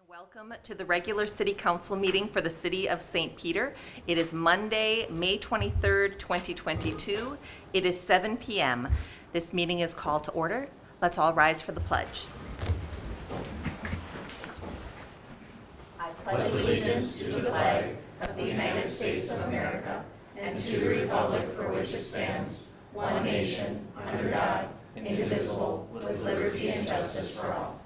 Welcome to the regular City Council meeting for the City of St. Peter. It is Monday, May 23rd, 2022. It is 7 p.m. This meeting is called to order. Let's all rise for the pledge. I pledge allegiance to the flag of the United States of America and to the republic for which it stands, one nation, under God, indivisible, with liberty and justice for all.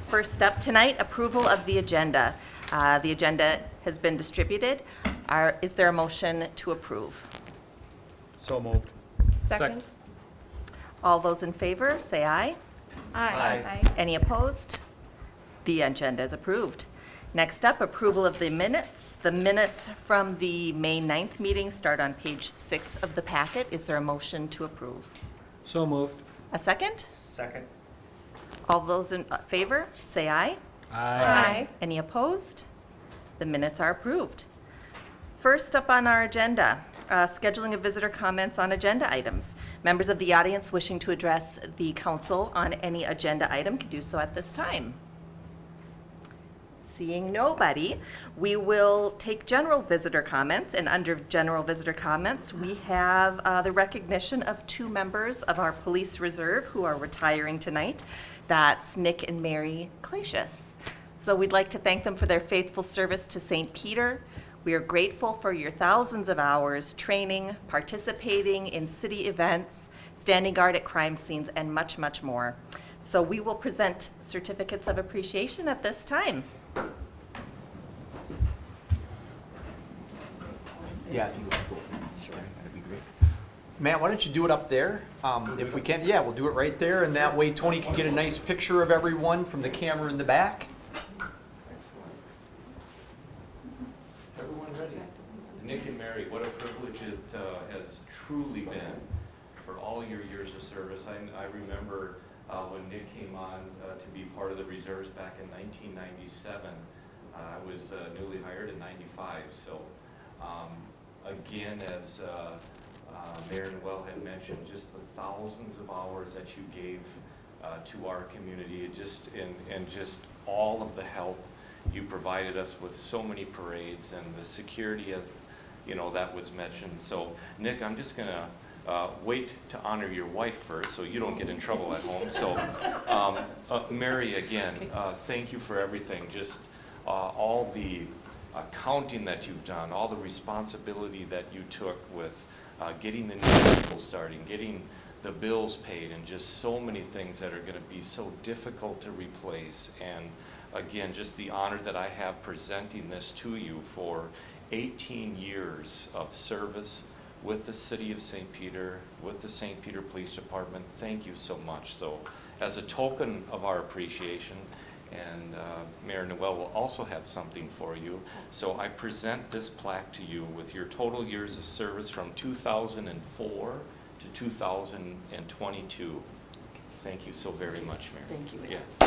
First up tonight, approval of the agenda. The agenda has been distributed. Is there a motion to approve? So moved. Second. All those in favor, say aye. Aye. Any opposed? The agenda is approved. Next up, approval of the minutes. The minutes from the May 9th meeting start on page 6 of the packet. Is there a motion to approve? So moved. A second? Second. All those in favor, say aye. Aye. Any opposed? The minutes are approved. First up on our agenda, scheduling of visitor comments on agenda items. Members of the audience wishing to address the council on any agenda item can do so at this time. Seeing nobody, we will take general visitor comments, and under general visitor comments, we have the recognition of 2 members of our police reserve who are retiring tonight. That's Nick and Mary Klaseus. So we'd like to thank them for their faithful service to St. Peter. We are grateful for your thousands of hours training, participating in city events, standing guard at crime scenes, and much, much more. So we will present certificates of appreciation at this time. Yeah, if you want to go. Sure, that'd be great. Matt, why don't you do it up there? If we can, yeah, we'll do it right there, and that way Tony can get a nice picture of everyone from the camera in the back. Excellent. Everyone ready? Nick and Mary, what a privilege it has truly been for all your years of service. I remember when Nick came on to be part of the reserves back in 1997. I was newly hired in 95, so again, as Mayor Noel had mentioned, just the thousands of hours that you gave to our community, and just all of the help you provided us with so many parades and the security of, that was mentioned. So Nick, I'm just gonna wait to honor your wife first so you don't get in trouble at home. So Mary, again, thank you for everything. Just all the accounting that you've done, all the responsibility that you took with getting the new people starting, getting the bills paid, and just so many things that are going to be so difficult to replace. And again, just the honor that I have presenting this to you for 18 years of service with the City of St. Peter, with the St. Peter Police Department. Thank you so much. So as a token of our appreciation, and Mayor Noel will also have something for you. So I present this plaque to you with your total years of service from 2004 to 2022. Thank you so very much, Mayor. Thank you. Yes.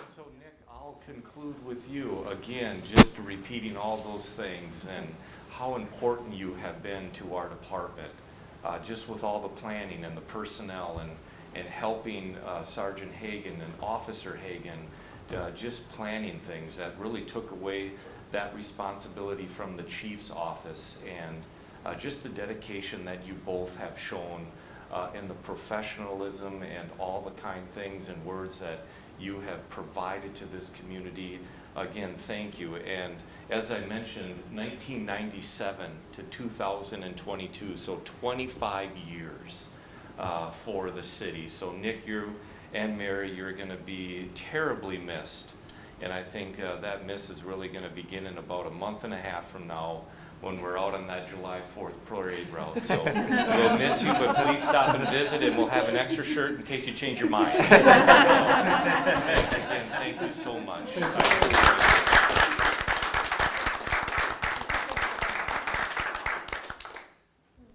So Nick, I'll conclude with you again, just repeating all those things and how important you have been to our department. Just with all the planning and the personnel and helping Sergeant Hagan and Officer Hagan, just planning things that really took away that responsibility from the chief's office, and just the dedication that you both have shown and the professionalism and all the kind things and words that you have provided to this community. Again, thank you. And as I mentioned, 1997 to 2022, so 25 years for the city. So Nick, you and Mary, you're going to be terribly missed. And I think that miss is really going to begin in about a month and a half from now when we're out on that July 4th parade route. So we'll miss you, but please stop and visit, and we'll have an extra shirt in case you change your mind. So, again, thank you so much.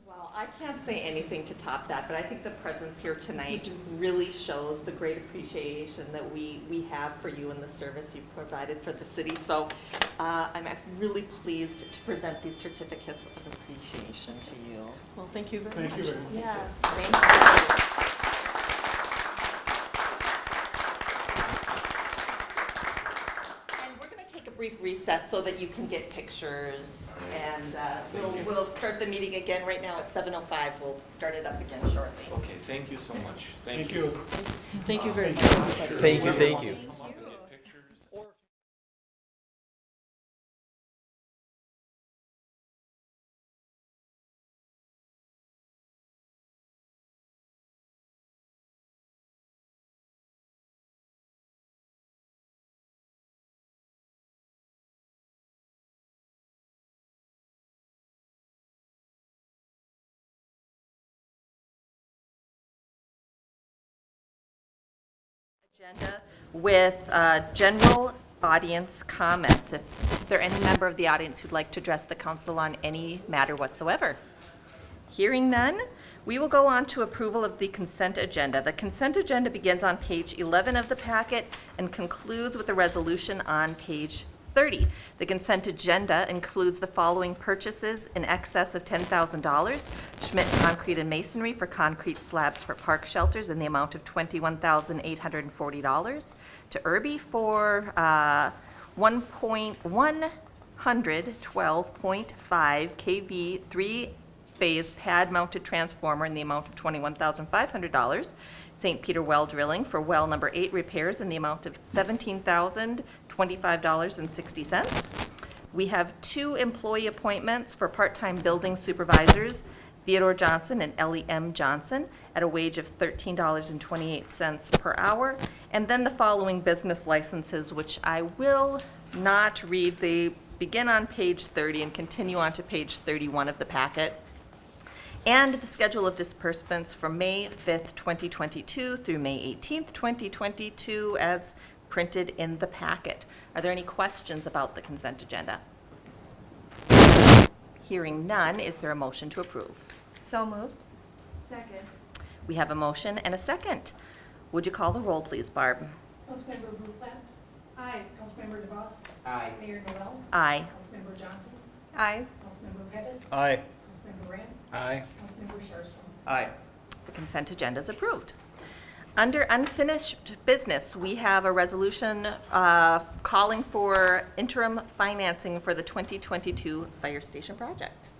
Well, I can't say anything to top that, but I think the presence here tonight really shows the great appreciation that we have for you and the service you've provided for the city. So I'm really pleased to present these certificates of appreciation to you. Well, thank you very much. Thank you very much. Yes, thank you. Brief recess so that you can get pictures, and we'll start the meeting again right now at 7:05. We'll start it up again shortly. Okay, thank you so much. Thank you. Thank you very much. Thank you, thank you. Come up and get pictures. Agenda with general audience comments. Is there any member of the audience who'd like to address the council on any matter whatsoever? Hearing none, we will go on to approval of the consent agenda. The consent agenda begins on page 11 of the packet and concludes with a resolution on page 30. The consent agenda includes the following purchases in excess of $10,000. Schmidt Concrete and Masonry for concrete slabs for park shelters in the amount of $21,840. To Irby for 112.5 kV 3-phase pad-mounted transformer in the amount of $21,500. St. Peter Well Drilling for well number 8 repairs in the amount of $17,025.60. We have 2 employee appointments for part-time building supervisors, Theodore Johnson and Ellie M. Johnson, at a wage of $13.28 per hour. And then the following business licenses, which I will not read. They begin on page 30 and continue on to page 31 of the packet. And the schedule of disbursements from May 5th, 2022 through May 18th, 2022 as printed in the packet. Are there any questions about the consent agenda? Hearing none, is there a motion to approve? So moved. Second. We have a motion and a second. Would you call the roll, please, Barb? Councilmember Ruthven. Aye. Councilmember DeVos. Aye. Mayor Noel. Aye. Councilmember Johnson. Aye. Councilmember Pettis. Aye. Councilmember Rand. Aye. Councilmember Sharpstown. Aye. The consent agenda is approved. Under unfinished business, we have a resolution calling for interim financing for the 2022 fire station project.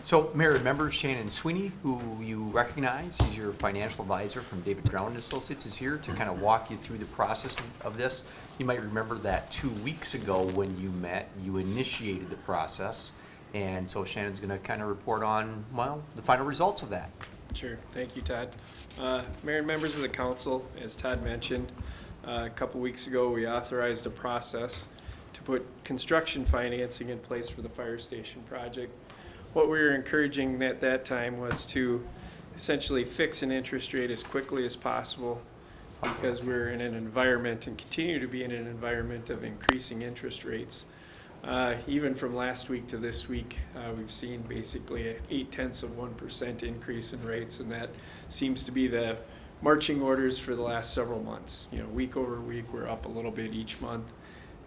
So, Mayor and members, Shannon Sweeney, who you recognize, he's your financial advisor from David Drown and Associates, is here to kind of walk you through the process of this. You might remember that 2 weeks ago when you met, you initiated the process. And so Shannon's going to kind of report on, well, the final results of that. Sure. Thank you, Todd. Mayor and members of the council, as Todd mentioned, a couple weeks ago we authorized a process to put construction financing in place for the fire station project. What we were encouraging at that time was to essentially fix an interest rate as quickly as possible, because we're in an environment and continue to be in an environment of increasing interest rates. Even from last week to this week, we've seen basically a 0.8% increase in rates, and that seems to be the marching orders for the last several months. You know, week over week, we're up a little bit each month,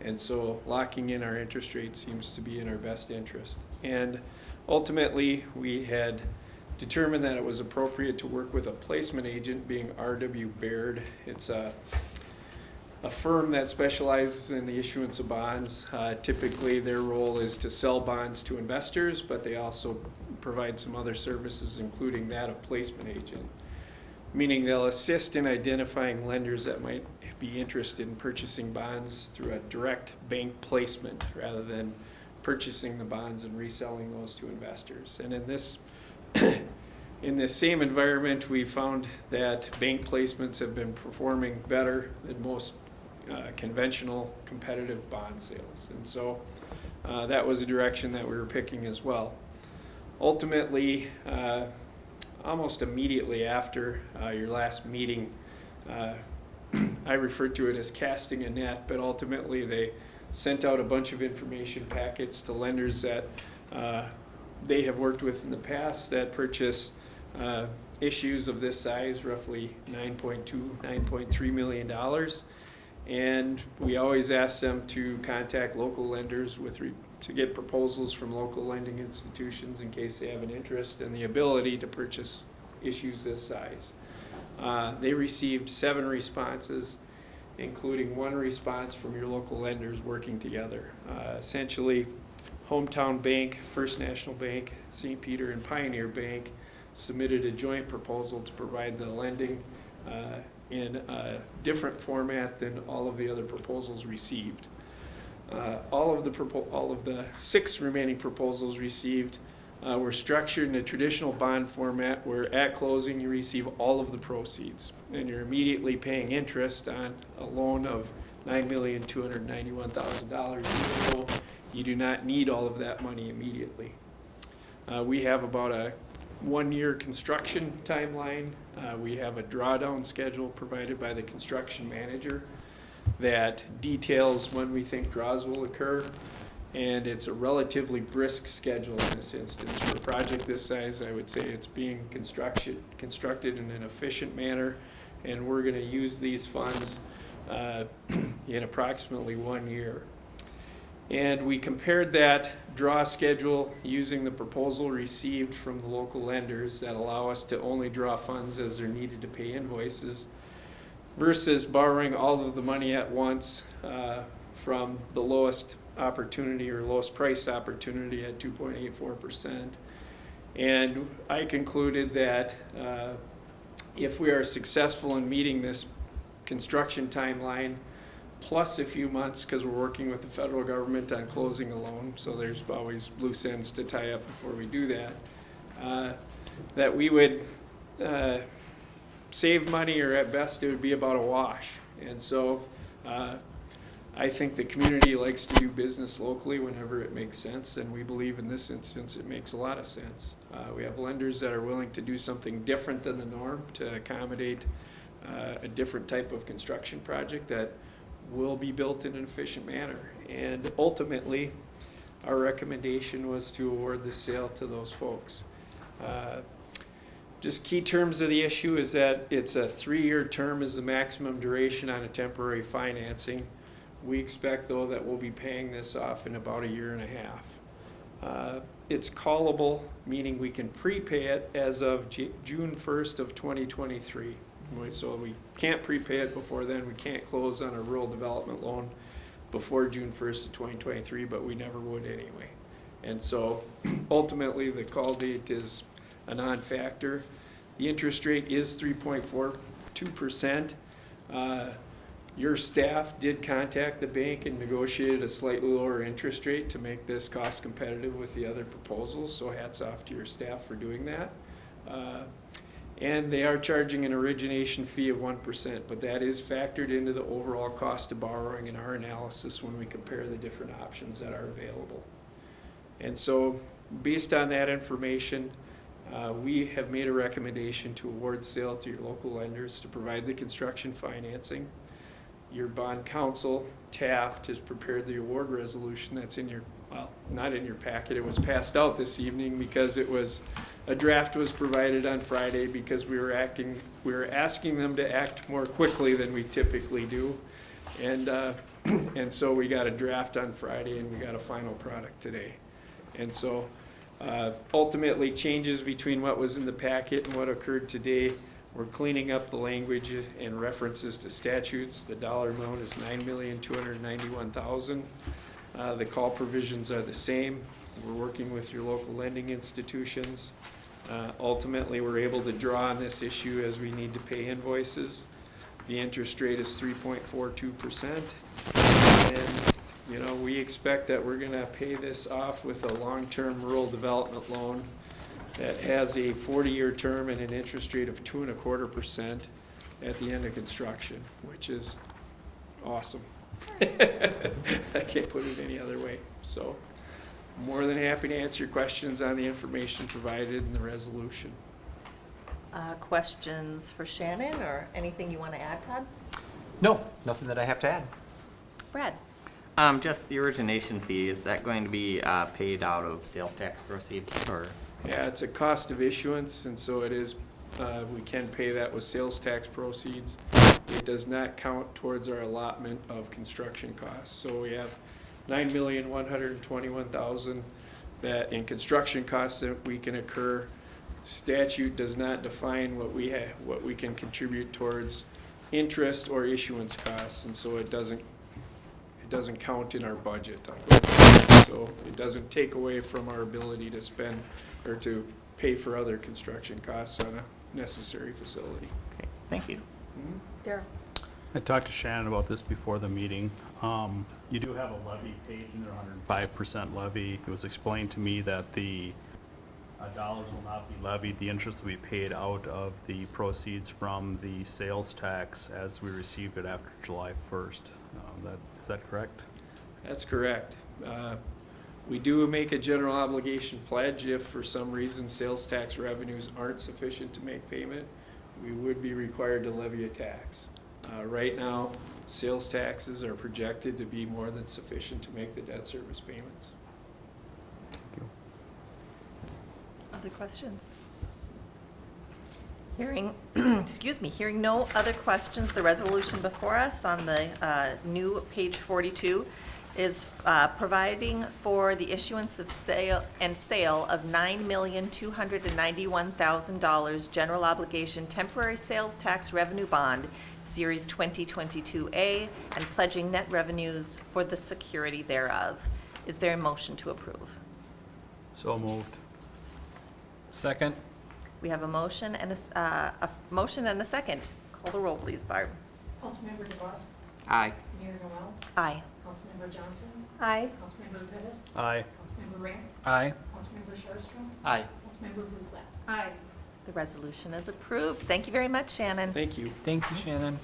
and so locking in our interest rate seems to be in our best interest. And ultimately, we had determined that it was appropriate to work with a placement agent, being R.W. Baird. It's a firm that specializes in the issuance of bonds. Typically, their role is to sell bonds to investors, but they also provide some other services, including that of placement agent, meaning they'll assist in identifying lenders that might be interested in purchasing bonds through a direct bank placement rather than purchasing the bonds and reselling those to investors. And in this same environment, we found that bank placements have been performing better than most conventional competitive bond sales. And so that was a direction that we were picking as well. Ultimately, almost immediately after your last meeting, I referred to it as casting a net, but ultimately they sent out a bunch of information packets to lenders that they have worked with in the past that purchase issues of this size, roughly $9.3 million. And we always ask them to contact local lenders to get proposals from local lending institutions in case they have an interest and the ability to purchase issues this size. They received 7 responses, including 1 response from your local lenders working together. Essentially, Hometown Bank, First National Bank, St. Peter, and Pioneer Bank submitted a joint proposal to provide the lending in a different format than all of the other proposals received. All of the 6 remaining proposals received were structured in a traditional bond format where at closing you receive all of the proceeds and you're immediately paying interest on a loan of $9,291,000, even though you do not need all of that money immediately. We have about a 1-year construction timeline. We have a drawdown schedule provided by the construction manager that details when we think draws will occur, and it's a relatively brisk schedule in this instance. For a project this size, I would say it's being constructed in an efficient manner, and we're going to use these funds in approximately 1 year. And we compared that draw schedule using the proposal received from the local lenders that allow us to only draw funds as they're needed to pay invoices versus borrowing all of the money at once from the lowest opportunity or lowest price opportunity at 2.84%. And I concluded that if we are successful in meeting this construction timeline, plus a few months, because we're working with the federal government on closing a loan, so there's always loose ends to tie up before we do that, that we would save money, or at best it would be about a wash. And so I think the community likes to do business locally whenever it makes sense, and we believe in this instance it makes a lot of sense. We have lenders that are willing to do something different than the norm to accommodate a different type of construction project that will be built in an efficient manner. And ultimately, our recommendation was to award the sale to those folks. Just key terms of the issue is that it's a 3-year term is the maximum duration on a temporary financing. We expect, though, that we'll be paying this off in about 1.5 years. It's callable, meaning we can prepay it as of June 1st of 2023. So we can't prepay it before then. We can't close on a rural development loan before June 1st of 2023, but we never would anyway. And so ultimately the call date is a non-factor. The interest rate is 3.42%. Your staff did contact the bank and negotiated a slightly lower interest rate to make this cost competitive with the other proposals, so hats off to your staff for doing that. And they are charging an origination fee of 1%, but that is factored into the overall cost of borrowing in our analysis when we compare the different options that are available. And so based on that information, we have made a recommendation to award sale to your local lenders to provide the construction financing. Your bond counsel, Taft, has prepared the award resolution that's in your, well, not in your packet. It was passed out this evening because it was, a draft was provided on Friday because we were asking them to act more quickly than we typically do. And so we got a draft on Friday and we got a final product today. And so ultimately changes between what was in the packet and what occurred today. We're cleaning up the language and references to statutes. The dollar amount is $9,291,000. The call provisions are the same. We're working with your local lending institutions. Ultimately, we're able to draw on this issue as we need to pay invoices. The interest rate is 3.42%. And you know, we expect that we're gonna pay this off with a long-term rural development loan that has a 40-year term and an interest rate of 2.25% at the end of construction, which is awesome. I can't put it any other way. So I'm more than happy to answer your questions on the information provided in the resolution. Questions for Shannon or anything you want to add, Todd? No, nothing that I have to add. Brad? Just the origination fee, is that going to be paid out of sales tax proceeds or? Yeah, it's a cost of issuance, and so it is, we can pay that with sales tax proceeds. It does not count towards our allotment of construction costs. So we have $9,121,000 that in construction costs that we can incur. Statute does not define what we have, what we can contribute towards interest or issuance costs, and so it doesn't count in our budget. So it doesn't take away from our ability to spend or to pay for other construction costs on a necessary facility. Great, thank you. Daryl? I talked to Shannon about this before the meeting. You do have a levy page in there, 105% levy. It was explained to me that the dollars will not be levied. The interest will be paid out of the proceeds from the sales tax as we receive it after July 1st. Is that correct? That's correct. We do make a general obligation pledge if for some reason sales tax revenues aren't sufficient to make payment. We would be required to levy a tax. Right now, sales taxes are projected to be more than sufficient to make the debt service payments. Other questions? Hearing, hearing no other questions, the resolution before us on the new page 42 is providing for the issuance of sale of $9,291,000 general obligation temporary sales tax revenue bond, Series 2022A, and pledging net revenues for the security thereof. Is there a motion to approve? So moved. Second? We have a motion and a motion and a second. Call the roll, please, Barb. Councilmember DeVos. Aye. Mayor Noel. Aye. Councilmember Johnson. Aye. Councilmember Pettis. Aye. Councilmember Grant. Aye. Councilmember Sharpstra. Aye. Councilmember Rutherford. Aye. The resolution is approved. Thank you very much, Shannon. Thank you. Thank you, Shannon.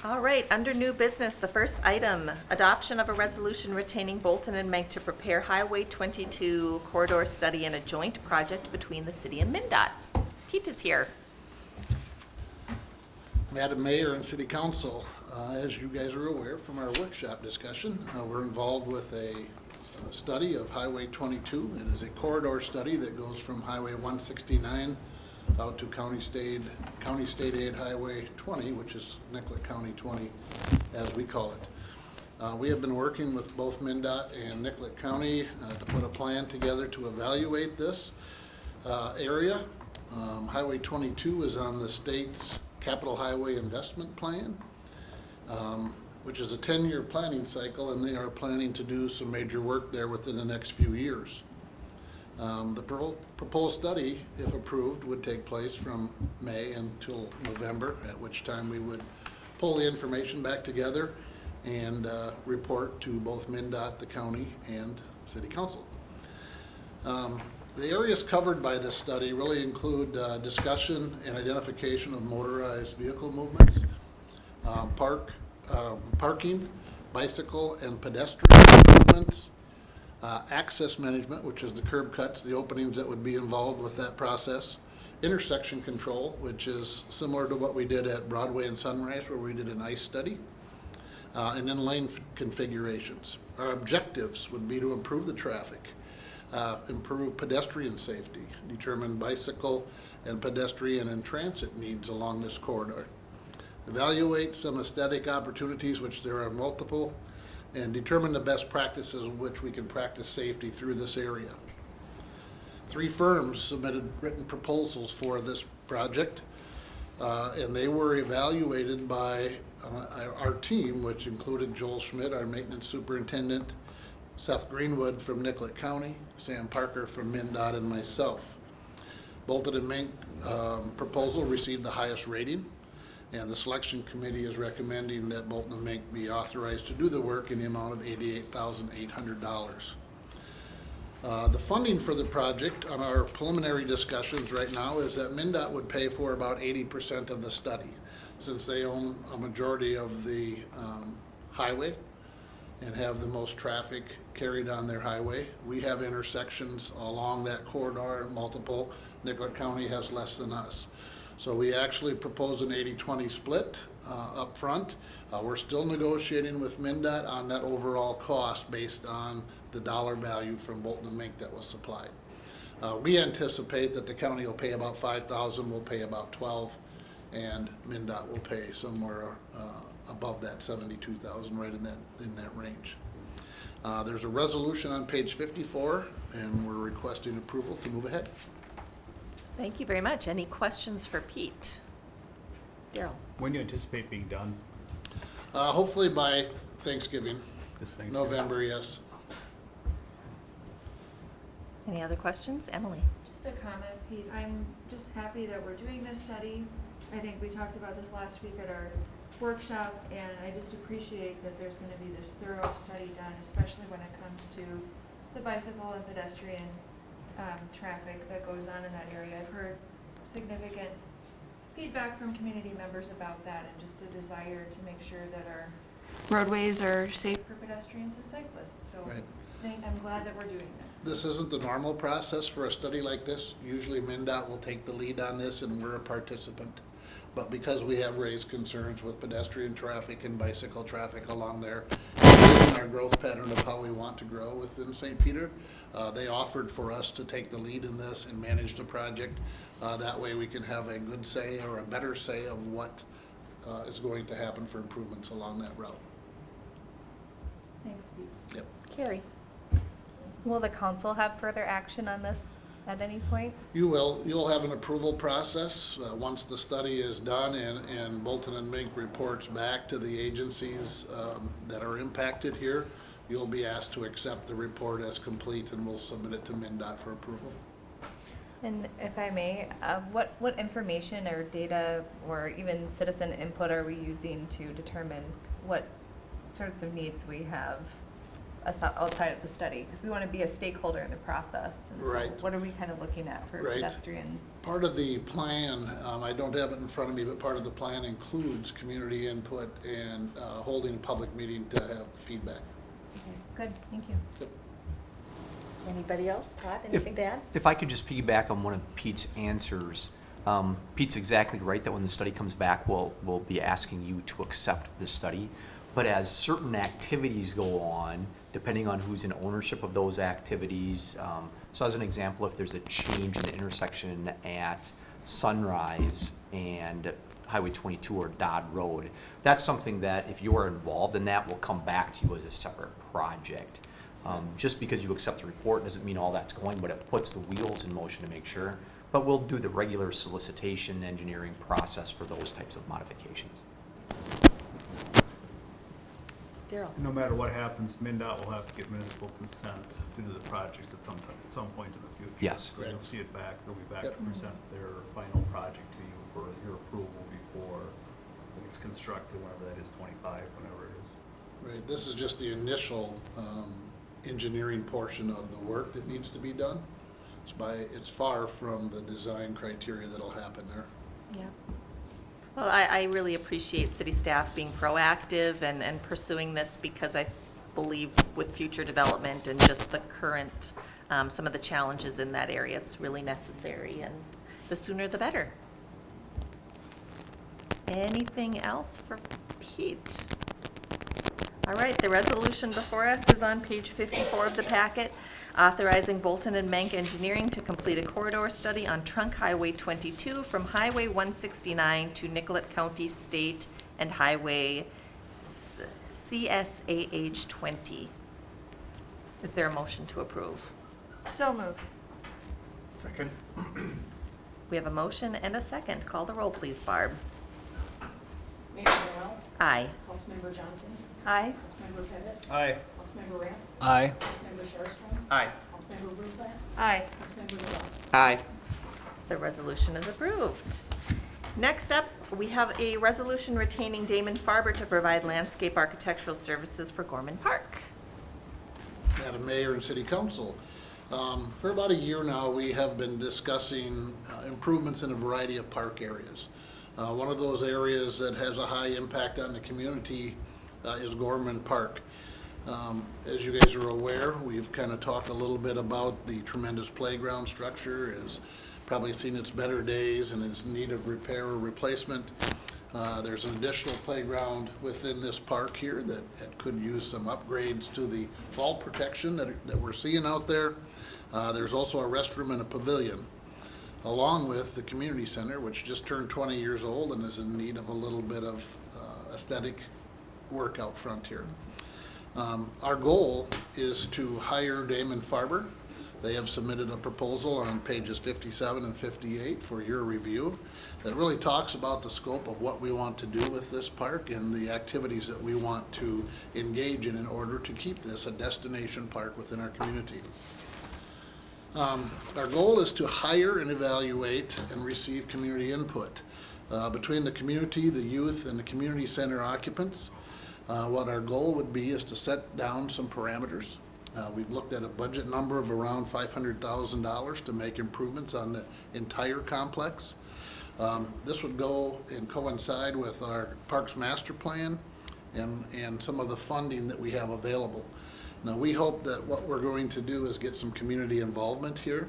All right, under new business, the first item, adoption of a resolution retaining Bolton and Meg to prepare Highway 22 corridor study in a joint project between the city and MnDOT. Pete is here. Madam Mayor and City Council, as you guys are aware from our workshop discussion, we're involved with a study of Highway 22. It is a corridor study that goes from Highway 169 out to County State Aid Highway 20, which is Nicollet County 20, as we call it. We have been working with both MnDOT and Nicollet County to put a plan together to evaluate this area. Highway 22 is on the state's Capital Highway Investment Plan, which is a 10-year planning cycle, and they are planning to do some major work there within the next few years. The proposed study, if approved, would take place from May until November, at which time we would pull the information back together and report to both MnDOT, the county, and City Council. The areas covered by this study really include discussion and identification of motorized vehicle movements, parking, bicycle and pedestrian movements, access management, which is the curb cuts, the openings that would be involved with that process, intersection control, which is similar to what we did at Broadway and Sunrise, where we did an ICE study, and then lane configurations. Our objectives would be to improve the traffic, improve pedestrian safety, determine bicycle and pedestrian and transit needs along this corridor, evaluate some aesthetic opportunities, which there are multiple, and determine the best practices in which we can practice safety through this area. 3 firms submitted written proposals for this project, and they were evaluated by our team, which included Joel Schmidt, our maintenance superintendent, Seth Greenwood from Nicollet County, Sam Parker from MnDOT, and myself. Bolton and Mink proposal received the highest rating, and the selection committee is recommending that Bolton and Mink be authorized to do the work in the amount of $88,800. The funding for the project on our preliminary discussions right now is that MnDOT would pay for about 80% of the study, since they own a majority of the highway and have the most traffic carried on their highway. We have intersections along that corridor, multiple. Nicollet County has less than us. So we actually propose an 80-20 split up front. We're still negotiating with MnDOT on that overall cost based on the dollar value from Bolton and Mink that was supplied. We anticipate that the county will pay about $5,000, we'll pay about $12,000, and MnDOT will pay somewhere above that $72,000, right in that range. There's a resolution on page 54, and we're requesting approval to move ahead. Thank you very much. Any questions for Pete? Daryl? When do you anticipate being done? Hopefully by Thanksgiving, This thing? November, yes. Any other questions? Emily? Just a comment, Pete. I'm just happy that we're doing this study. I think we talked about this last week at our workshop, and I just appreciate that there's going to be this thorough study done, especially when it comes to the bicycle and pedestrian traffic that goes on in that area. I've heard significant feedback from community members about that, and just a desire to make sure that our roadways are safe for pedestrians and cyclists. So Right. I'm glad that we're doing this. This isn't the normal process for a study like this. Usually MnDOT will take the lead on this and we're a participant. But because we have raised concerns with pedestrian traffic and bicycle traffic along there, and our growth pattern of how we want to grow within St. Peter, they offered for us to take the lead in this and manage the project. That way we can have a good say or a better say of what is going to happen for improvements along that route. Thanks, Pete. Yep. Carrie? Will the council have further action on this at any point? You will. You'll have an approval process once the study is done and Bolton and Mink reports back to the agencies that are impacted here. You'll be asked to accept the report as complete and we'll submit it to MnDOT for approval. And if I may, what information or data or even citizen input are we using to determine what sorts of needs we have outside of the study? Because we want to be a stakeholder in the process. And so Right. what are we kind of looking at for Right. pedestrian? Part of the plan, I don't have it in front of me, but part of the plan includes community input and holding a public meeting to have feedback. Okay, good, thank you. Yep. Anybody else? Todd, anything to add? If I could just piggyback on one of Pete's answers. Pete's exactly right that when the study comes back, we'll be asking you to accept the study. But as certain activities go on, depending on who's in ownership of those activities, so as an example, if there's a change in the intersection at Sunrise and Highway 22 or Dodd Road, that's something that if you are involved in that will come back to you as a separate project. Just because you accept the report doesn't mean all that's going, but it puts the wheels in motion to make sure. But we'll do the regular solicitation engineering process for those types of modifications. Daryl? No matter what happens, MnDOT will have to get municipal consent to do the projects at some point in the future. Yes. So you'll see it back, they'll be back Yep. to present their final project to you for your approval before it's constructed, whenever that is, 25, whenever it is. Right, this is just the initial engineering portion of the work that needs to be done. It's far from the design criteria that'll happen there. Yeah. Well, I really appreciate city staff being proactive and pursuing this because I believe with future development and just the current, some of the challenges in that area, it's really necessary, and the sooner the better. Anything else for Pete? All right, the resolution before us is on page 54 of the packet, authorizing Bolton and Mank Engineering to complete a corridor study on Trunk Highway 22 from Highway 169 to Nicollet County State and Highway CSAH 20. Is there a motion to approve? So moved. Second. We have a motion and a second. Call the roll, please, Barb. Mayor Noel, Aye. Councilmember Johnson, Aye. Councilmember Pettis, Aye. Councilmember Ramp, Aye. Councilmember Sharpstra, Aye. Councilmember Bruflat, Aye. Councilmember Ross. Aye. The resolution is approved. Next up, we have a resolution retaining Damon Farber to provide landscape architectural services for Gorman Park. Madam Mayor and City Council, for about a year now, we have been discussing improvements in a variety of park areas. One of those areas that has a high impact on the community is Gorman Park. As you guys are aware, we've kind of talked a little bit about the tremendous playground structure. It's probably seen its better days and is in need of repair or replacement. There's an additional playground within this park here that could use some upgrades to the fall protection that we're seeing out there. There's also a restroom and a pavilion, along with the community center, which just turned 20 years old and is in need of a little bit of aesthetic work out front here. Our goal is to hire Damon Farber. They have submitted a proposal on pages 57 and 58 for your review that really talks about the scope of what we want to do with this park and the activities that we want to engage in order to keep this a destination park within our community. Our goal is to hire and evaluate and receive community input. Between the community, the youth, and the community center occupants, what our goal would be is to set down some parameters. We've looked at a budget number of around $500,000 to make improvements on the entire complex. This would go and coincide with our Parks Master Plan and some of the funding that we have available. Now, we hope that what we're going to do is get some community involvement here,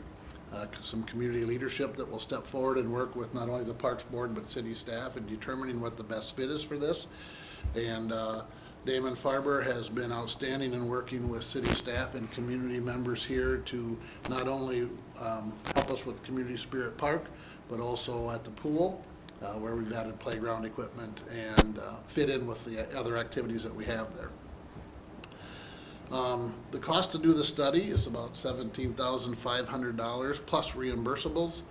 some community leadership that will step forward and work with not only the Parks Board but city staff in determining what the best fit is for this. And Damon Farber has been outstanding in working with city staff and community members here to not only help us with Community Spirit Park, but also at the pool, where we've added playground equipment and fit in with the other activities that we have there. The cost to do the study is about $17,500 plus reimbursables.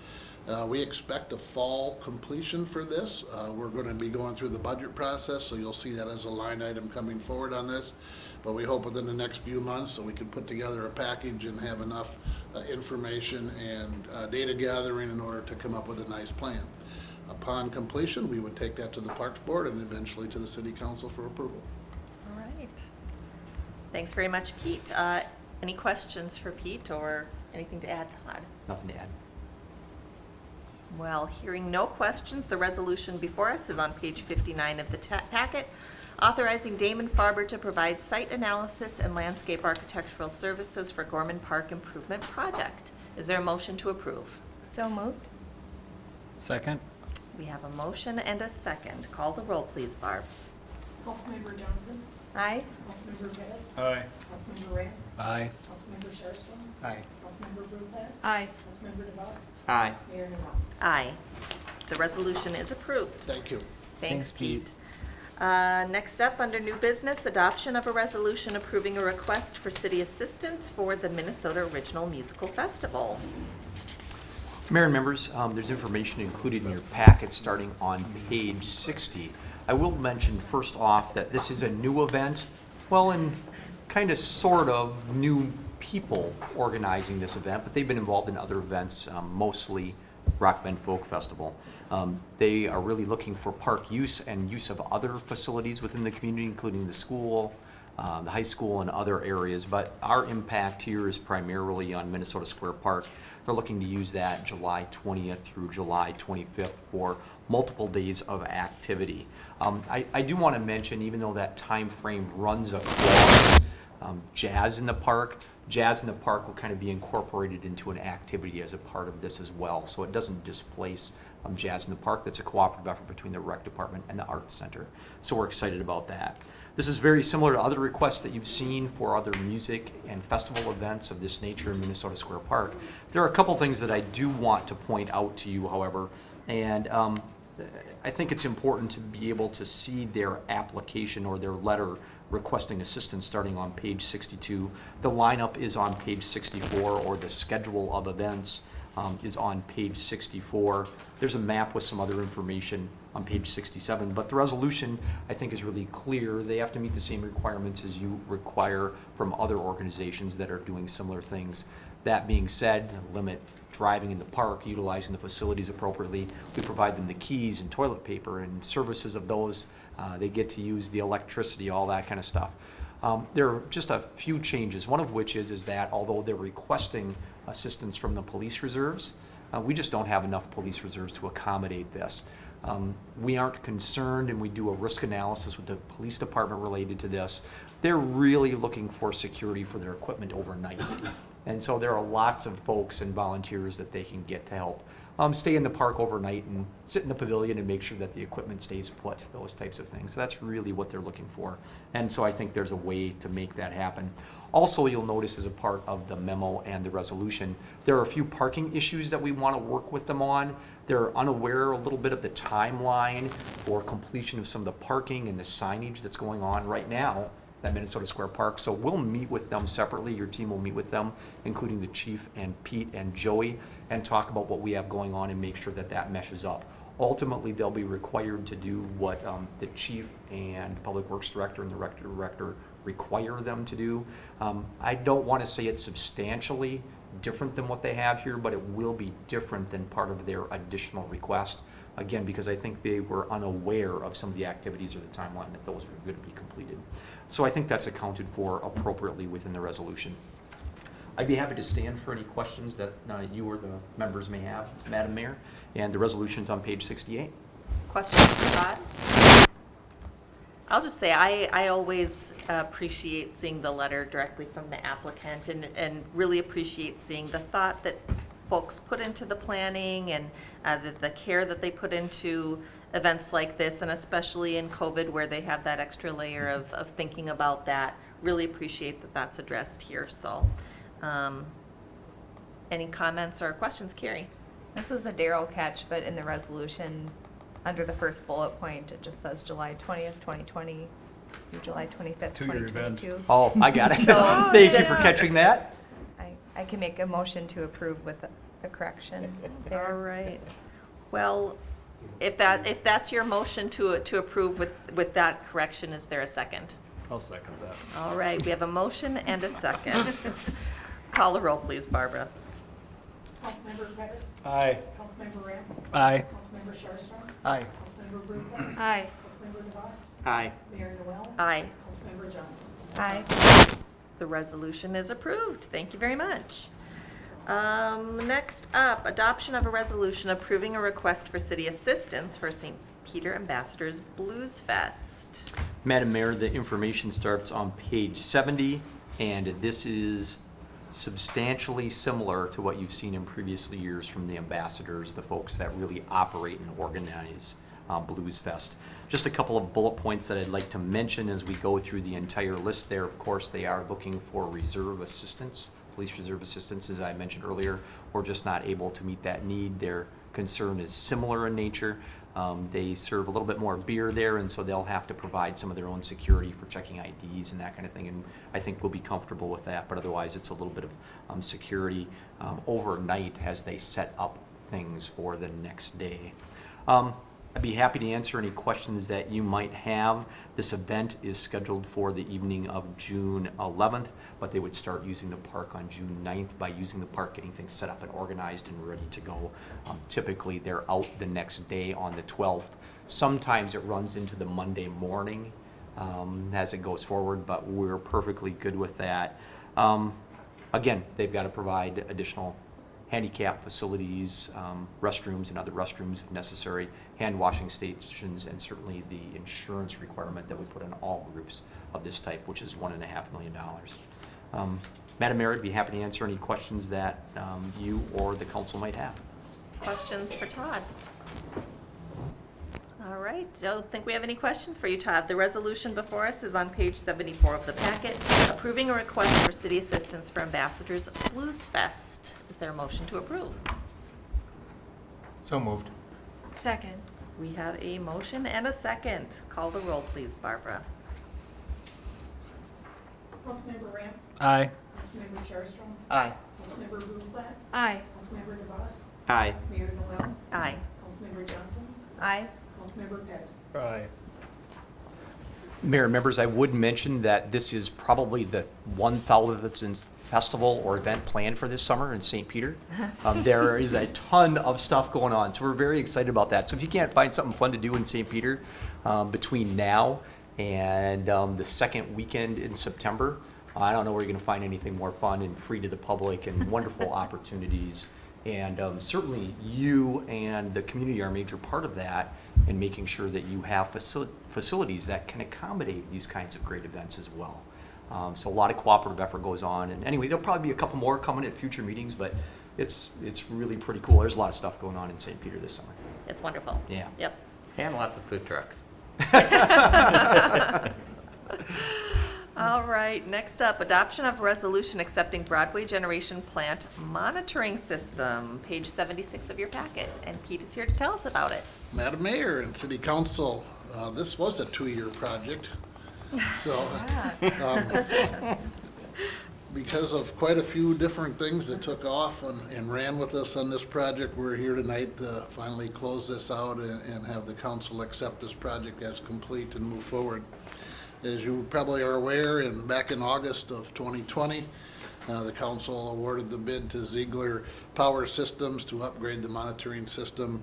We expect a fall completion for this. We're going to be going through the budget process, so you'll see that as a line item coming forward on this. But we hope within the next few months so we can put together a package and have enough information and data gathering in order to come up with a nice plan. Upon completion, we would take that to the Parks Board and eventually to the City Council for approval. All right. Thanks very much, Pete. Any questions for Pete or anything to add, Todd? Nothing to add. Well, hearing no questions, the resolution before us is on page 59 of the packet, authorizing Damon Farber to provide site analysis and landscape architectural services for Gorman Park Improvement Project. Is there a motion to approve? So moved. Second? We have a motion and a second. Call the roll, please, Barb. Councilmember Johnson, Aye. Councilmember Geddes, Aye. Councilmember Ram, Aye. Councilmember Sharpston, Aye. Councilmember Bruflat, Aye. Councilmember DeVos, Aye. Mayor Newell. Aye. The resolution is approved. Thank you. Thanks, Thanks, Pete. Pete. Next up, under new business, adoption of a resolution approving a request for city assistance for the Minnesota Original Musical Festival. Mayor and members, there's information included in your packet starting on page 60. I will mention first off that this is a new event, well, and kind of sort of new people organizing this event, but they've been involved in other events, mostly Rock Bend Folk Festival. They are really looking for park use and use of other facilities within the community, including the school, the high school, and other areas, but our impact here is primarily on Minnesota Square Park. They're looking to use that July 20th through July 25th for multiple days of activity. I do want to mention, even though that time frame runs across Jazz in the Park will kind of be incorporated into an activity as a part of this as well, so it doesn't displace Jazz in the Park. That's a cooperative effort between the Rec Department and the Arts Center, so we're excited about that. This is very similar to other requests that you've seen for other music and festival events of this nature in Minnesota Square Park. There are a couple things that I do want to point out to you, however, and I think it's important to be able to see their application or their letter requesting assistance starting on page 62. The lineup is on page 64, or the schedule of events is on page 64. There's a map with some other information on page 67, but the resolution, I think, is really clear. They have to meet the same requirements as you require from other organizations that are doing similar things. That being said, limit driving in the park, utilizing the facilities appropriately. We provide them the keys and toilet paper and services of those. They get to use the electricity, all that kind of stuff. There are just a few changes, one of which is that although they're requesting assistance from the police reserves, we just don't have enough police reserves to accommodate this. We aren't concerned, and we do a risk analysis with the police department related to this. They're really looking for security for their equipment overnight. And so there are lots of folks and volunteers that they can get to help stay in the park overnight and sit in the pavilion and make sure that the equipment stays put, those types of things. So that's really what they're looking for. And so I think there's a way to make that happen. Also, you'll notice as a part of the memo and the resolution, there are a few parking issues that we want to work with them on. They're unaware a little bit of the timeline for completion of some of the parking and the signage that's going on right now at Minnesota Square Park. So we'll meet with them separately. Your team will meet with them, including the chief and Pete and Joey, and talk about what we have going on and make sure that that meshes up. Ultimately, they'll be required to do what the chief and public works director and the director require them to do. I don't want to say it's substantially different than what they have here, but it will be different than part of their additional request. Again, because I think they were unaware of some of the activities or the timeline that those were going to be completed. So I think that's accounted for appropriately within the resolution. I'd be happy to stand for any questions that you or the members may have, Madam Mayor, and the resolution's on page 68. Questions for Todd? I'll just say I always appreciate seeing the letter directly from the applicant and really appreciate seeing the thought that folks put into the planning and the care that they put into events like this, and especially in COVID where they have that extra layer of thinking about that. Really appreciate that that's addressed here. So any comments or questions, Carrie? This was a Darrell catch, but in the resolution, under the first bullet point, it just says July 20th, 2020 through July 25th, 2022. Oh, I got it. So Thank you just- for catching that. I can make a motion to approve with the correction there. All right. Well, if that's your motion to approve with that correction, is there a second? I'll second that. All right, we have a motion and a second. Call the roll, please, Barbara. Councilmember Pettis? Aye. Councilmember Ramp? Aye. Councilmember Sharpston? Aye. Councilmember Brunpland? Aye. Councilmember DeVos? Aye. Mayor Noel? Aye. Councilmember Johnson? Aye. The resolution is approved. Thank you very much. Next up, adoption of a resolution approving a request for city assistance for St. Peter Ambassadors Blues Fest. Madam Mayor, the information starts on page 70, and this is substantially similar to what you've seen in previous years from the ambassadors, the folks that really operate and organize Blues Fest. Just a couple of bullet points that I'd like to mention as we go through the entire list there. Of course, they are looking for reserve assistance, police reserve assistance, as I mentioned earlier. We're just not able to meet that need. Their concern is similar in nature. They serve a little bit more beer there, and so they'll have to provide some of their own security for checking IDs and that kind of thing, and I think we'll be comfortable with that, but otherwise it's a little bit of security overnight as they set up things for the next day. I'd be happy to answer any questions that you might have. This event is scheduled for the evening of June 11th, but they would start using the park on June 9th by using the park, getting things set up and organized and ready to go. Typically, they're out the next day on the 12th. Sometimes it runs into the Monday morning as it goes forward, but we're perfectly good with that. Again, they've got to provide additional handicap facilities, restrooms and other restrooms if necessary, hand washing stations, and certainly the insurance requirement that we put on all groups of this type, which is $1.5 million. Madam Mayor, I'd be happy to answer any questions that you or the council might have. Questions for Todd? All right, don't think we have any questions for you, Todd. The resolution before us is on page 74 of the packet, approving a request for city assistance for Ambassadors Blues Fest. Is there a motion to approve? So moved. Second. We have a motion and a second. Call the roll, please, Barbara. Councilmember Ramp? Aye. Councilmember Sharpston? Aye. Councilmember Brunpland? Aye. Councilmember DeVos? Aye. Mayor Noel? Aye. Councilmember Johnson? Aye. Councilmember Pettis? Aye. Mayor, members, I would mention that this is probably the 1,000th festival or event planned for this summer in St. Peter. There is a ton of stuff going on, so we're very excited about that. So if you can't find something fun to do in St. Peter between now and the second weekend in September, I don't know where you're going to find anything more fun and free to the public and wonderful opportunities. And certainly you and the community are a major part of that in making sure that you have facilities that can accommodate these kinds of great events as well. So a lot of cooperative effort goes on. And anyway, there'll probably be a couple more coming at future meetings, but it's really pretty cool. There's a lot of stuff going on in St. Peter this summer. It's wonderful. Yeah. Yep. And lots of food trucks. All right, next up, adoption of resolution accepting Broadway Generation Plant Monitoring System, page 76 of your packet. And Pete is here to tell us about it. Madam Mayor and City Council, this was a 2-year project. So, because of quite a few different things that took off and ran with us on this project, we're here tonight to finally close this out and have the council accept this project as complete and move forward. As you probably are aware, back in August of 2020, the council awarded the bid to Ziegler Power Systems to upgrade the monitoring system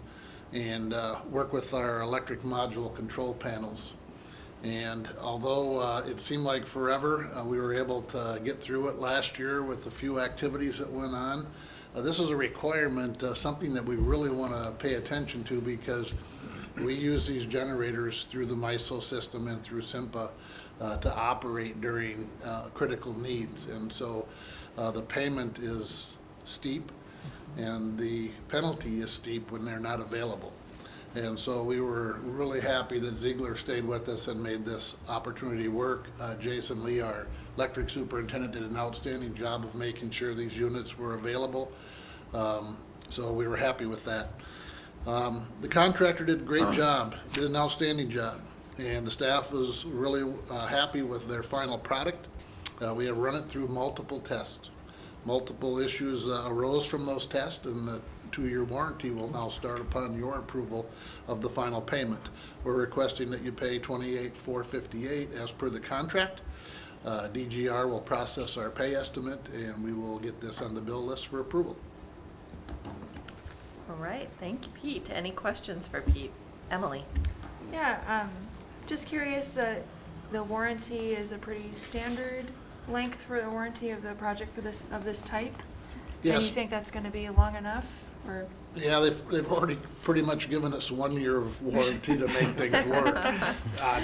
and work with our electric module control panels. And although it seemed like forever, we were able to get through it last year with a few activities that went on. This is a requirement, something that we really want to pay attention to, because we use these generators through the MISO system and through SIMPA to operate during critical needs. And so the payment is steep and the penalty is steep when they're not available. And so we were really happy that Ziegler stayed with us and made this opportunity work. Jason Lee, our electric superintendent, did an outstanding job of making sure these units were available. So we were happy with that. The contractor did a great job, did an outstanding job, and the staff was really happy with their final product. We have run it through multiple tests. Multiple issues arose from those tests, and the 2-year warranty will now start upon your approval of the final payment. We're requesting that you pay $28,458 as per the contract. DGR will process our pay estimate, and we will get this on the bill list for approval. All right, thank you, Pete. Any questions for Pete? Emily? Yeah, just curious, the warranty is a pretty standard length for the warranty of the project for this, of this type? Yes. And you think that's gonna be long enough, or? Yeah, they've already pretty much given us 1 year of warranty to make things work.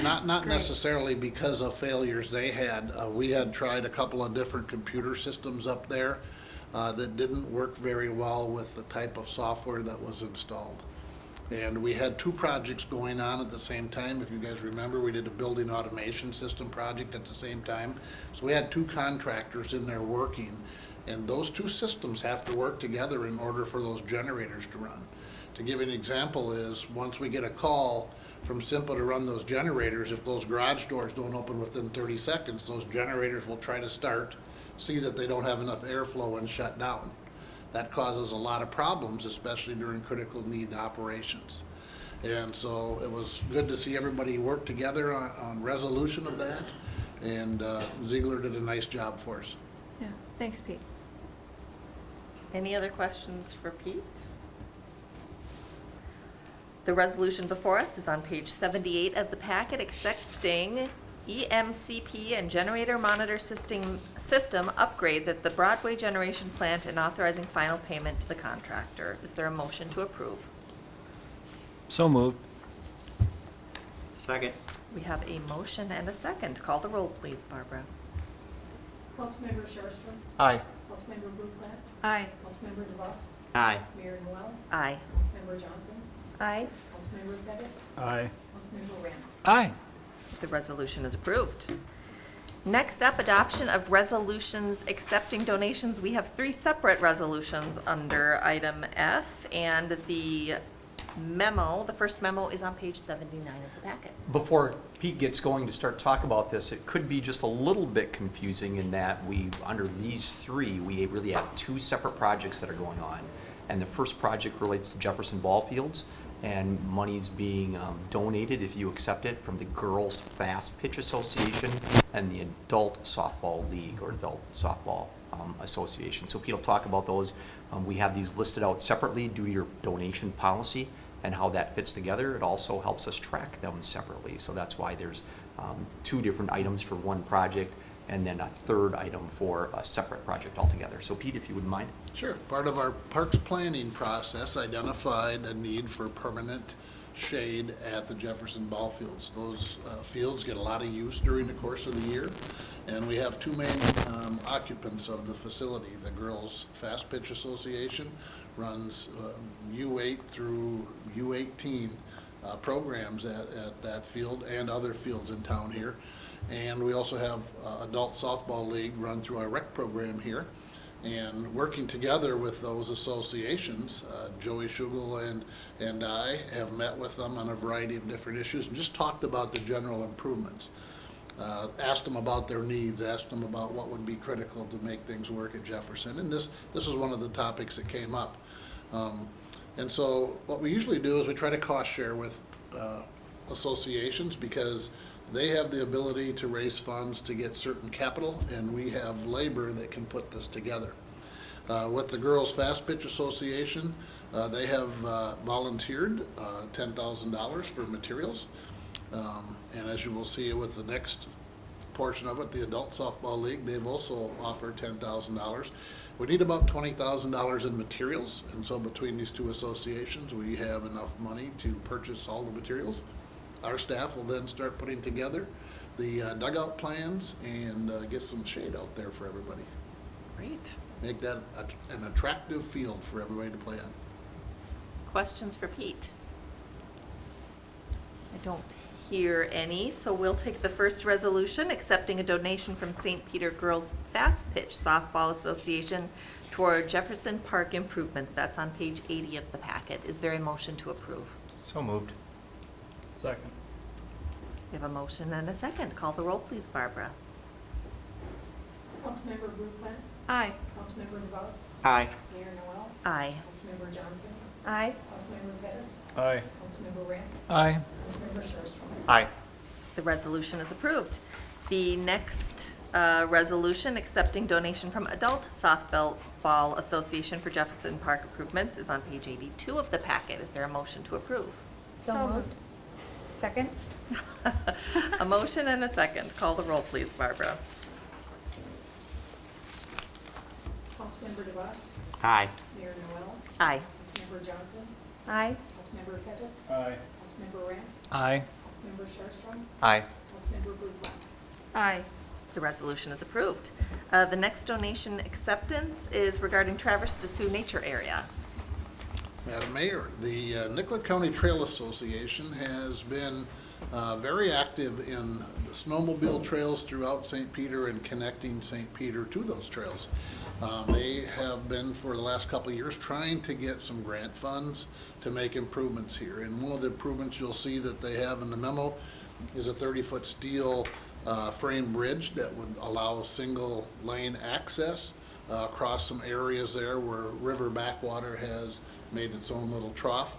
Not Great. necessarily because of failures they had. We had tried a couple of different computer systems up there that didn't work very well with the type of software that was installed. And we had 2 projects going on at the same time. If you guys remember, we did a building automation system project at the same time. So we had 2 contractors in there working. And those 2 systems have to work together in order for those generators to run. To give you an example is, once we get a call from SIMPA to run those generators, if those garage doors don't open within 30 seconds, those generators will try to start, see that they don't have enough airflow, and shut down. That causes a lot of problems, especially during critical need operations. And so it was good to see everybody work together on resolution of that, and Ziegler did a nice job for us. Yeah, thanks, Pete. Any other questions for Pete? The resolution before us is on page 78 of the packet, accepting EMCP and generator monitor system upgrades at the Broadway Generation Plant and authorizing final payment to the contractor. Is there a motion to approve? So moved. Second. We have a motion and a second. Call the roll, please, Barbara. Councilmember Sherstrom, Aye. Councilmember Bruflat, Aye. Councilmember DeVos, Aye. Mayor Noel, Aye. Councilmember Johnson, Aye. Councilmember Pettis, Aye. Councilmember Randall. Aye. The resolution is approved. Next up, adoption of resolutions accepting donations. We have 3 separate resolutions under item F, and the memo, the first memo is on page 79 of the packet. Before Pete gets going to start talk about this, it could be just a little bit confusing in that under these 3, we really have 2 separate projects that are going on. And the first project relates to Jefferson Ball Fields, and money's being donated, if you accept it, from the Girls Fast Pitch Association and the Adult Softball League, or Adult Softball Association. So Pete will talk about those. We have these listed out separately due to your donation policy and how that fits together. It also helps us track them separately. So that's why there's 2 different items for one project. and then a third item for a separate project altogether. So Pete, if you wouldn't mind. Sure. Part of our parks planning process identified a need for permanent shade at the Jefferson ball fields. Those fields get a lot of use during the course of the year, and we have two main occupants of the facility. The Girls Fast Pitch Association runs U8 through U18 programs at that field and other fields in town here. And we also have Adult Softball League run through our rec program here. And working together with those associations, Joey Schugel and I have met with them on a variety of different issues and just talked about the general improvements. Asked them about their needs, asked them about what would be critical to make things work at Jefferson. And this is one of the topics that came up. And so what we usually do is we try to cost share with associations because they have the ability to raise funds to get certain capital, and we have labor that can put this together. With the Girls Fast Pitch Association, they have volunteered $10,000 for materials. And as you will see with the next portion of it, the Adult Softball League, they've also offered $10,000. We need about $20,000 in materials, and so between these two associations, we have enough money to purchase all the materials. Our staff will then start putting together the dugout plans and get some shade out there for everybody. Great. Make that an attractive field for everybody to play on. Questions for Pete? I don't hear any, so we'll take the first resolution, accepting a donation from St. Peter Girls Fast Pitch Softball Association toward Jefferson Park improvements. That's on page 80 of the packet. Is there a motion to approve? So moved. Second. We have a motion and a second. Call the roll, please, Barbara. Councilmember Recruitment, Aye. Councilmember DeVos, Aye. Mayor Noel, Aye. Councilmember Johnson, Aye. Councilmember Pettis, Aye. Councilmember Ramp, Aye. Councilmember Sherstrom. Aye. The resolution is approved. The next resolution, accepting donation from Adult Softball Association for Jefferson Park improvements, is on page 82 of the packet. Is there a motion to approve? So So moved. Second? A motion and a second. Call the roll, please, Barbara. Councilmember DeVos, Aye. Mayor Noel, Aye. Councilmember Johnson, Aye. Councilmember Pettis, Aye. Councilmember Ramp, Aye. Councilmember Sherstrom, Aye. Councilmember Recruitment. Aye. The resolution is approved. The next donation acceptance is regarding Traverse de Sioux Nature Area. Madam Mayor, the Nicollet County Trail Association has been very active in the snowmobile trails throughout St. Peter and connecting St. Peter to those trails. They have been, for the last couple of years, trying to get some grant funds to make improvements here. And one of the improvements you'll see that they have in the memo is a 30-foot steel frame bridge that would allow single lane access across some areas there where river backwater has made its own little trough.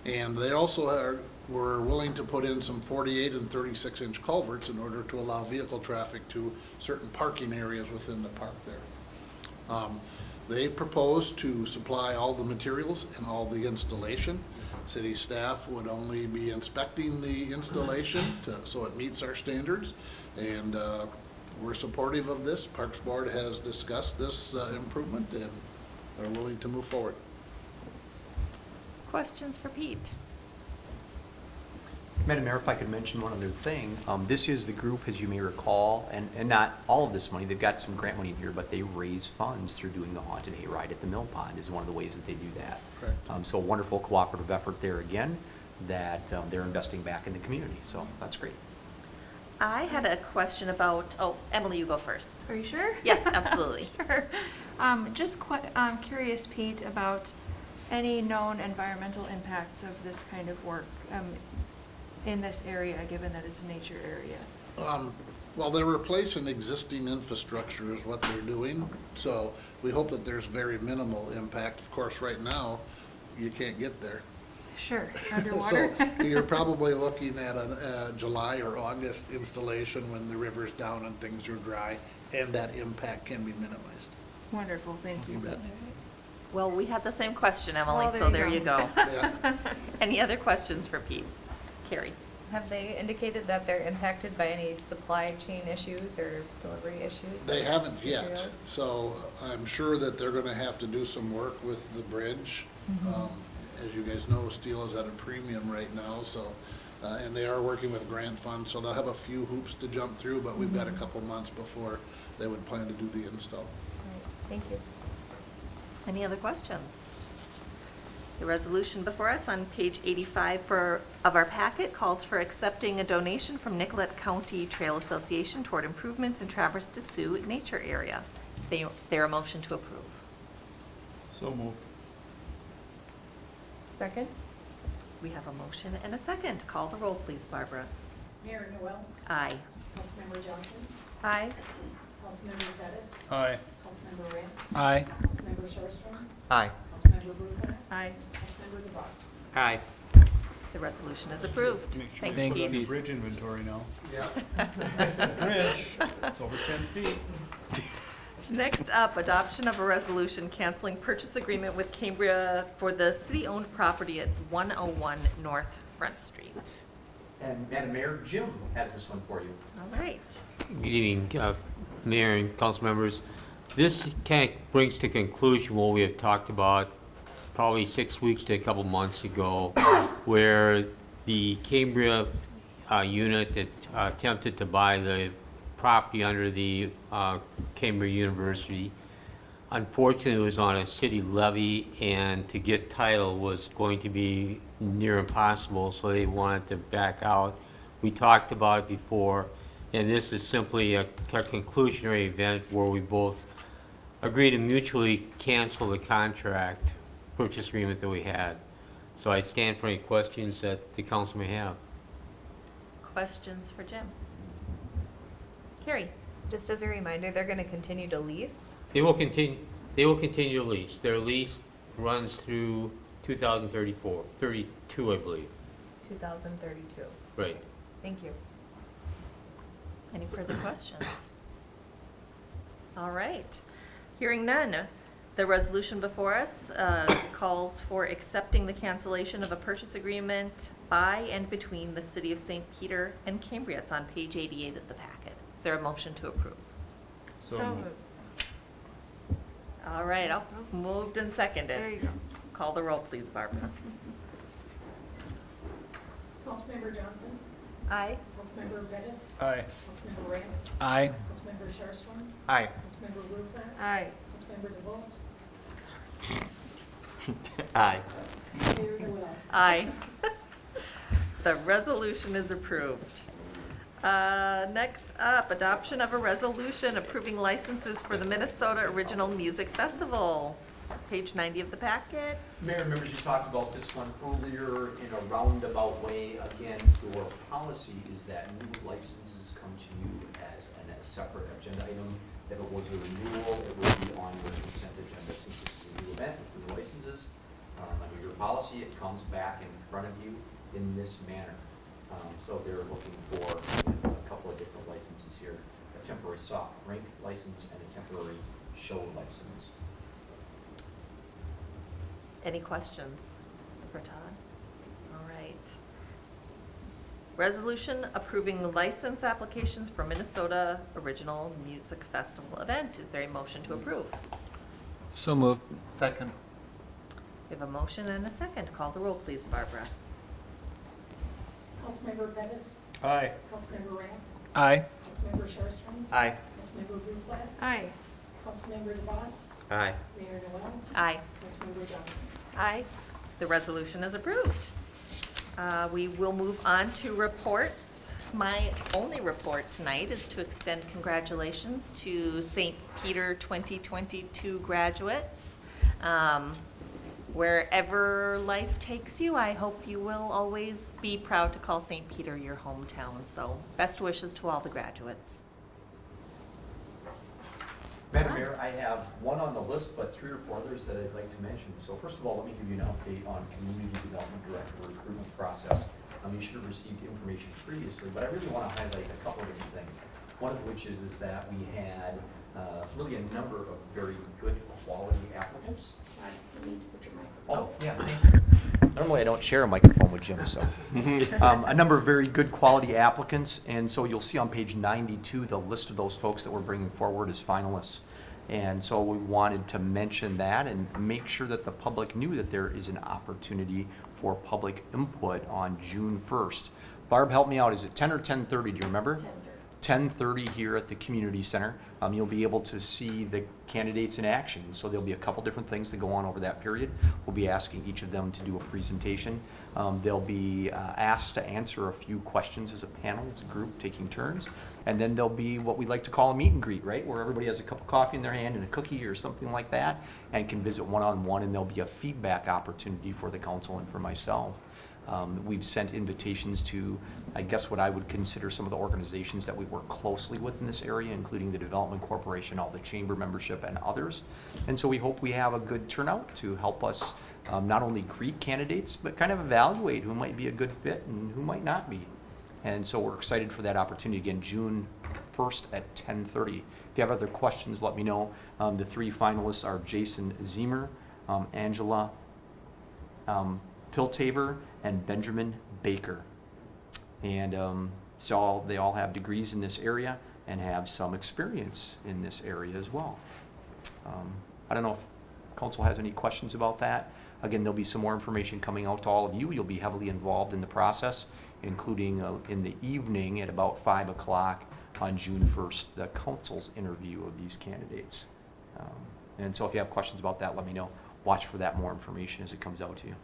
And they also were willing to put in some 48 and 36-inch culverts in order to allow vehicle traffic to certain parking areas within the park there. They proposed to supply all the materials and all the installation. City staff would only be inspecting the installation so it meets our standards, and we're supportive of this. Parks Board has discussed this improvement and are willing to move forward. Questions for Pete? Madam Mayor, if I could mention one other thing, this is the group, as you may recall, and not all of this money, they've got some grant money in here, but they raise funds through doing the Haunted Hayride at the Mill Pond is one of the ways that they do that. Correct. So a wonderful cooperative effort there again, that they're investing back in the community, so that's great. I had a question about, oh, Emily, you go first. Are you sure? Yes, absolutely. Sure. Just curious, Pete, about any known environmental impacts of this kind of work in this area, given that it's a nature area? Well, they're replacing existing infrastructure is what they're doing, so we hope that there's very minimal impact. Of course, right now, you can't get there. Sure, underwater? So you're probably looking at a July or August installation when the river's down and things are dry, and that impact can be minimized. Wonderful, thank you. You bet. Well, we had the same question, Emily, Well, so there you go. Yeah. Any other questions for Pete? Carrie? Have they indicated that they're impacted by any supply chain issues or delivery issues? They of haven't yet, materials? so I'm sure that they're gonna have to do some work with the bridge. As you guys know, steel is at a premium right now, so, and they are working with grant funds, so they'll have a few hoops to jump through, but we've got a couple months before they would plan to do the install. Right, thank you. Any other questions? The resolution before us on page 85 of our packet calls for accepting a donation from Nicollet County Trail Association toward improvements in Traverse des Sioux nature area. They're a motion to approve. So moved. Second? We have a motion and a second. Call the roll, please, Barbara. Mayor Noel, Aye. Councilmember Johnson, Aye. Councilmember Bettis, Aye. Councilmember Ramp, Aye. Councilmember Sharpstra, Aye. Councilmember Bluefoot, Aye. Councilmember DeVos. Aye. The resolution is approved. Make sure Thanks, we put Thanks, it on the Pete. bridge inventory now. Yeah. Bridge, it's over 10 feet. Next up, adoption of a resolution canceling purchase agreement with Cambria for the city-owned property at 101 North Front Street. And Madam Mayor, Jim has this one for you. All right. Good evening, Mayor and council members. This kind of brings to conclusion what we have talked about probably 6 weeks to a couple months ago, where the Cambria unit that attempted to buy the property under the Cambria University, unfortunately it was on a city levy, and to get title was going to be near impossible, so they wanted to back out. We talked about it before, and this is simply a conclusionary event where we both agree to mutually cancel the contract purchase agreement that we had. So I stand for any questions that the council may have. Questions for Jim? Carrie? Just as a reminder, they're gonna continue to lease? They will continue to lease. Their lease runs through 2034, 32, I believe. 2032. Right. Thank you. Any further questions? All right. Hearing none, the resolution before us calls for accepting the cancellation of a purchase agreement by and between the City of St. Peter and Cambria. It's on page 88 of the packet. Is there a motion to approve? So moved. All right, I'll moved and seconded. There you go. Call the roll, please, Barbara. Councilmember Johnson, Aye. Councilmember Bettis, Aye. Councilmember Ramp, Aye. Councilmember Sharpstra, Aye. Councilmember Bluefoot, Aye. Councilmember DeVos, Aye. Mayor Noel. Aye. The resolution is approved. Next up, adoption of a resolution approving licenses for the Minnesota Original Music Festival. Page 90 of the packet. Mayor, members, you talked about this one earlier in a roundabout way. Again, your policy is that new licenses come to you as a separate agenda item. If it was a renewal, it would be on your consent agenda. Since this is a new event with new licenses, under your policy, it comes back in front of you in this manner. So they're looking for a couple of different licenses here, a temporary soft drink license and a temporary show license. Any questions for Todd? All right. Resolution approving license applications for Minnesota Original Music Festival event. Is there a motion to approve? So moved. Second. We have a motion and a second. Call the roll, please, Barbara. Councilmember Bettis, Aye. Councilmember Ramp, Aye. Councilmember Sharpstra, Aye. Councilmember Bluefoot, Aye. Councilmember DeVos, Aye. Mayor Noel, Aye. Councilmember Johnson. Aye. The resolution is approved. We will move on to reports. My only report tonight is to extend congratulations to St. Peter 2022 graduates. Wherever life takes you, I hope you will always be proud to call St. Peter your hometown. So best wishes to all the graduates. Madam Mayor, I have one on the list, but 3 or 4 others that I'd like to mention. So first of all, let me give you an update on Community Development Director recruitment process. You should have received information previously, but I really want to highlight a couple of different things. One of which is that we had really a number of very good quality applicants. You need to put your microphone. Oh, yeah, thank you. Normally, I don't share a microphone with Jim, so. A number of very good quality applicants, and so you'll see on page 92, the list of those folks that we're bringing forward as finalists. And so we wanted to mention that and make sure that the public knew that there is an opportunity for public input on June 1st. Barb, help me out, is it 10 or 10:30, do you remember? 10:30 here at the community center. You'll be able to see the candidates in action. So there'll be a couple different things that go on over that period. We'll be asking each of them to do a presentation. They'll be asked to answer a few questions as a panel, as a group, taking turns. And then there'll be what we like to call a meet and greet, right? Where everybody has a cup of coffee in their hand and a cookie or something like that, and can visit one-on-one, and there'll be a feedback opportunity for the council and for myself. We've sent invitations to, I guess, what I would consider some of the organizations that we work closely with in this area, including the Development Corporation, all the chamber membership, and others. And so we hope we have a good turnout to help us not only greet candidates, but kind of evaluate who might be a good fit and who might not be. And so we're excited for that opportunity. Again, June 1st at 10:30. If you have other questions, let me know. The three finalists are Jason Ziemer, Angela Piltaver, and Benjamin Baker. And so they all have degrees in this area and have some experience in this area as well. I don't know if council has any questions about that. Again, there'll be some more information coming out to all of you. You'll be heavily involved in the process, including in the evening at about 5 o'clock on June 1st, the council's interview of these candidates. And so if you have questions about that, let me know. Watch for that more information as it comes out to you.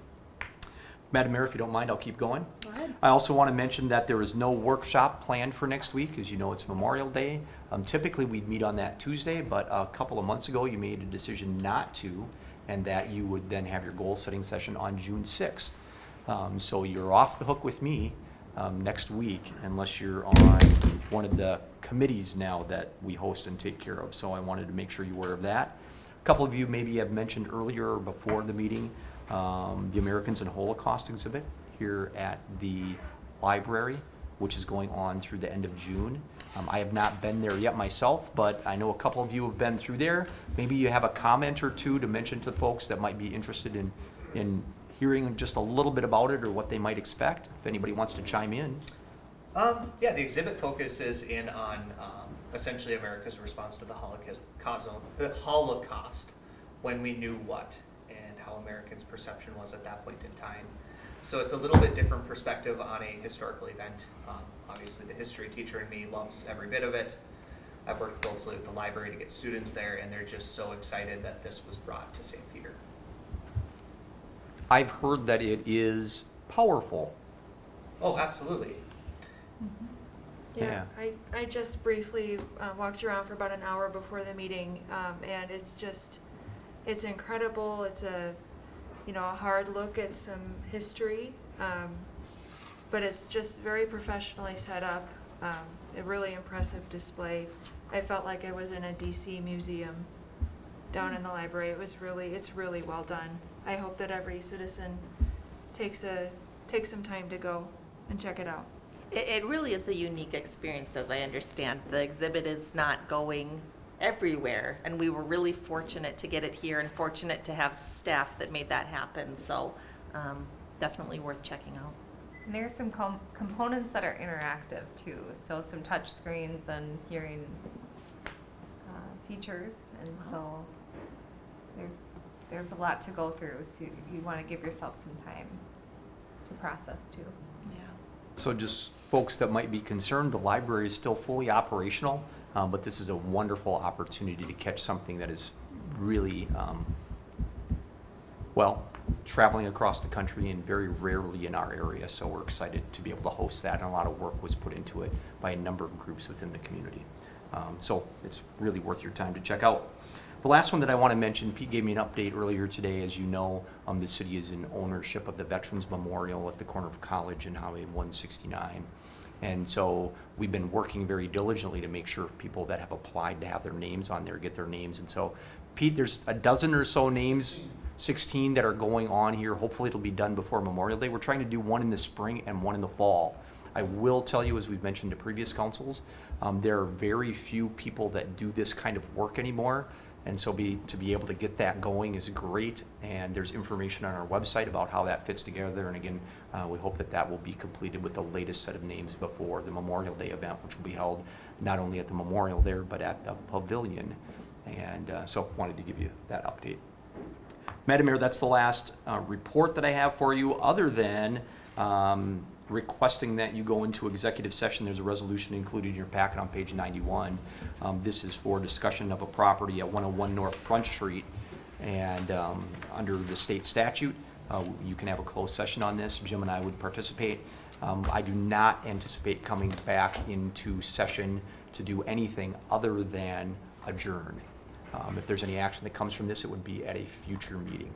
Madam Mayor, if you don't mind, I'll keep going. Go ahead. I also want to mention that there is no workshop planned for next week. As you know, it's Memorial Day. Typically, we'd meet on that Tuesday, but a couple of months ago, you made a decision not to, and that you would then have your goal-setting session on June 6th. So you're off the hook with me next week, unless you're on one of the committees now that we host and take care of. So I wanted to make sure you're aware of that. A couple of you maybe have mentioned earlier or before the meeting the Americans and Holocaust exhibit here at the library, which is going on through the end of June. I have not been there yet myself, but I know a couple of you have been through there. Maybe you have a comment or two to mention to folks that might be interested in hearing just a little bit about it or what they might expect, if anybody wants to chime in. Yeah, the exhibit focuses in on essentially America's response to the Holocaust when we knew what, and how Americans' perception was at that point in time. So it's a little bit different perspective on a historical event. Obviously, the history teacher in me loves every bit of it. I've worked closely with the library to get students there, and they're just so excited that this was brought to St. Peter. I've heard that it is powerful. Oh, absolutely. Yeah, I just briefly walked around for about an hour before the meeting, and it's incredible. It's a hard look at some history, but it's just very professionally set up. A really impressive display. I felt like I was in a DC museum down in the library. It's really well done. I hope that every citizen takes some time to go and check it out. It really is a unique experience, as I understand. The exhibit is not going everywhere, and we were really fortunate to get it here and fortunate to have staff that made that happen. So definitely worth checking out. And there's some components that are interactive too, so some touch screens and hearing features, and so there's a lot to go through, so you want to give yourself some time to process too. Yeah. So just folks that might be concerned, the library is still fully operational, but this is a wonderful opportunity to catch something that is really, traveling across the country and very rarely in our area. So we're excited to be able to host that, and a lot of work was put into it by a number of groups within the community. So it's really worth your time to check out. The last one that I want to mention, Pete gave me an update earlier today. As you know, the city is in ownership of the Veterans Memorial at the corner of College and Highway 169. And so we've been working very diligently to make sure people that have applied to have their names on there get their names. And so, Pete, there's a dozen or so names, 16 that are going on here. Hopefully it'll be done before Memorial Day. We're trying to do one in the spring and one in the fall. I will tell you, as we've mentioned to previous councils, there are very few people that do this kind of work anymore. And so to be able to get that going is great, and there's information on our website about how that fits together. And again, we hope that that will be completed with the latest set of names before the Memorial Day event, which will be held not only at the memorial there, but at the pavilion. And so wanted to give you that update. Madam Mayor, that's the last report that I have for you, other than requesting that you go into executive session. There's a resolution included in your packet on page 91. This is for discussion of a property at 101 North Front Street, and under the state statute, you can have a closed session on this. Jim and I would participate. I do not anticipate coming back into session to do anything other than adjourn. If there's any action that comes from this, it would be at a future meeting.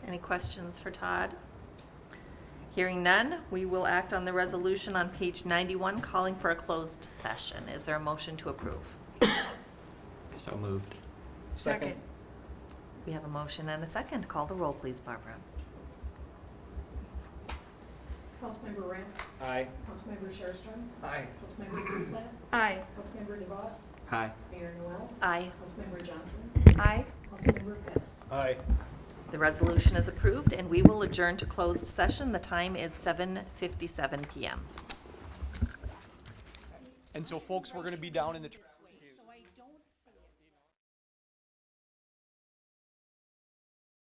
Any questions for Todd? Hearing none, we will act on the resolution on page 91, calling for a closed session. Is there a motion to approve? So moved. Second. We have a motion and a second. Call the roll, please, Barbara. Councilmember Ramp, Aye. Councilmember Sherstrom, Aye. Councilmember Duplat, Aye. Councilmember DeVos, Aye. Mayor Noel, Aye. Councilmember Johnson, Aye. Councilmember Pettis. Aye. The resolution is approved, and we will adjourn to closed session. The time is 7:57 p.m. And so folks, we're going to be down in the